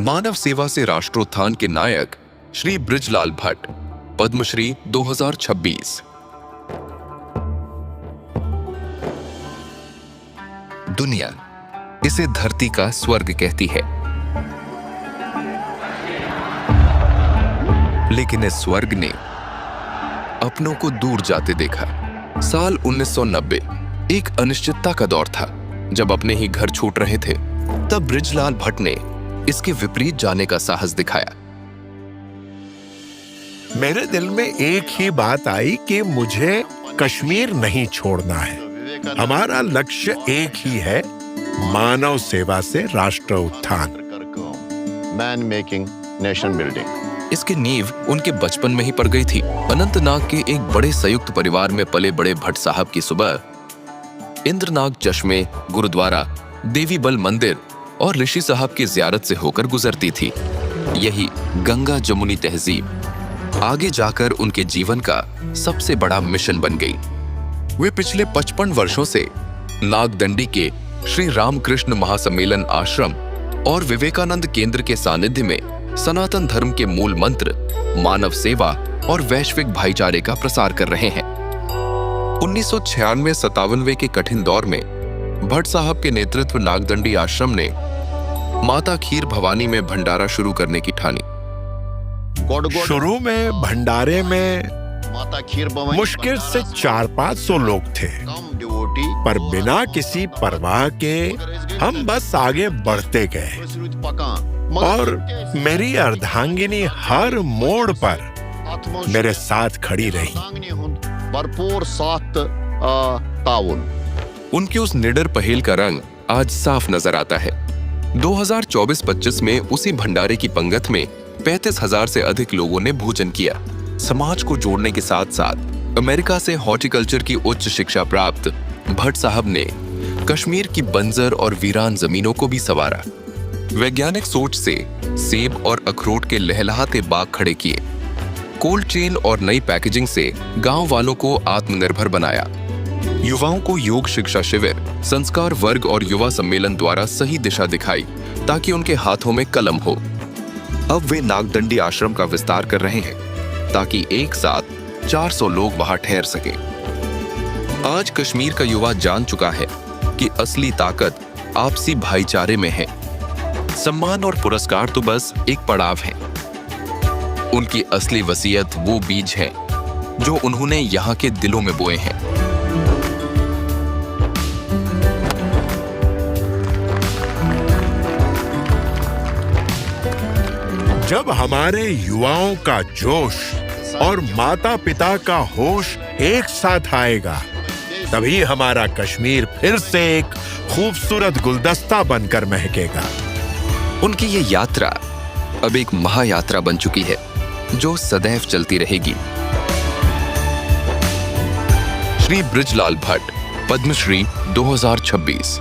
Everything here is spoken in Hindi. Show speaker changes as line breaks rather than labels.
मानव सेवा से राष्ट्रोत्थान के नायक श्री बृजलाल भट्ट, पद्मश्री 2026। दुनिया इसे धरती का स्वर्ग कहती है, लेकिन इस स्वर्ग ने अपनों को दूर जाते देखा। साल 1990 एक अनिश्चितता का दौर था। जब अपने ही घर छूट रहे थे, तब बृजलाल भट्ट ने इसके विपरीत जाने का साहस दिखाया।
मेरे दिल में एक ही बात आई कि मुझे कश्मीर नहीं छोड़ना है। हमारा लक्ष्य एक ही है, मानव सेवा से राष्ट्र उत्थान,
मैन मेकिंग नेशन बिल्डिंग।
इसकी नींव उनके बचपन में ही पड़ गई थी। अनंतनाग के एक बड़े संयुक्त परिवार में पले बड़े भट्ट साहब की सुबह इंद्रनाग चश्मे, गुरुद्वारा, देवी बल मंदिर और ऋषि साहब की जियारत से होकर गुजरती थी। यही गंगा जमुनी तहजीब आगे जाकर उनके जीवन का सबसे बड़ा मिशन बन गई। वे पिछले 55 वर्षों से नागदंडी के श्री रामकृष्ण महासम्मेलन आश्रम और विवेकानंद केंद्र के सानिध्य में सनातन धर्म के मूल मंत्र, मानव सेवा और वैश्विक भाईचारे का प्रसार कर रहे हैं। 1996-97 के कठिन दौर में भट्ट साहब के नेतृत्व नागदंडी आश्रम ने माता खीर भवानी में भंडारा शुरू करने की ठानी।
शुरू में भंडारे में
माता खीर भवानी
मुश्किल से 400-500 लोग थे, पर बिना किसी परवाह के हम बस आगे बढ़ते गए और मेरी अर्धांगिनी हर मोड़ पर मेरे साथ खड़ी रही।
भरपूर साथ ताउन।
उनके उस निडर पहेल का रंग आज साफ नजर आता है। 2024-25 में उसी भंडारे की पंगत में 35,000 से अधिक लोगों ने भोजन किया। समाज को जोड़ने के साथ साथ अमेरिका से हॉर्टिकल्चर की उच्च शिक्षा प्राप्त भट्ट साहब ने कश्मीर की बंजर और वीरान जमीनों को भी संवारा। वैज्ञानिक सोच से सेब और अखरोट के लहलहाते बाग खड़े किए। कोल्ड चेन और नई पैकेजिंग से गांव वालों को आत्मनिर्भर बनाया। युवाओं को योग शिक्षा शिविर, संस्कार वर्ग और युवा सम्मेलन द्वारा सही दिशा दिखाई ताकि उनके हाथों में कलम हो। अब वे नागदंडी आश्रम का विस्तार कर रहे हैं ताकि एक साथ 400 लोग वहां ठहर सके। आज कश्मीर का युवा जान चुका है कि असली ताकत आपसी भाईचारे में है। सम्मान और पुरस्कार तो बस एक पड़ाव है। उनकी असली वसीयत वो बीज है जो उन्होंने यहाँ के दिलों में बोए हैं।
जब हमारे युवाओं का जोश और माता पिता का होश एक साथ आएगा, तभी हमारा कश्मीर फिर से एक खूबसूरत गुलदस्ता बनकर महकेगा।
उनकी ये यात्रा अब एक महायात्रा बन चुकी है जो सदैव चलती रहेगी। श्री बृजलाल भट्ट, पद्मश्री 2026।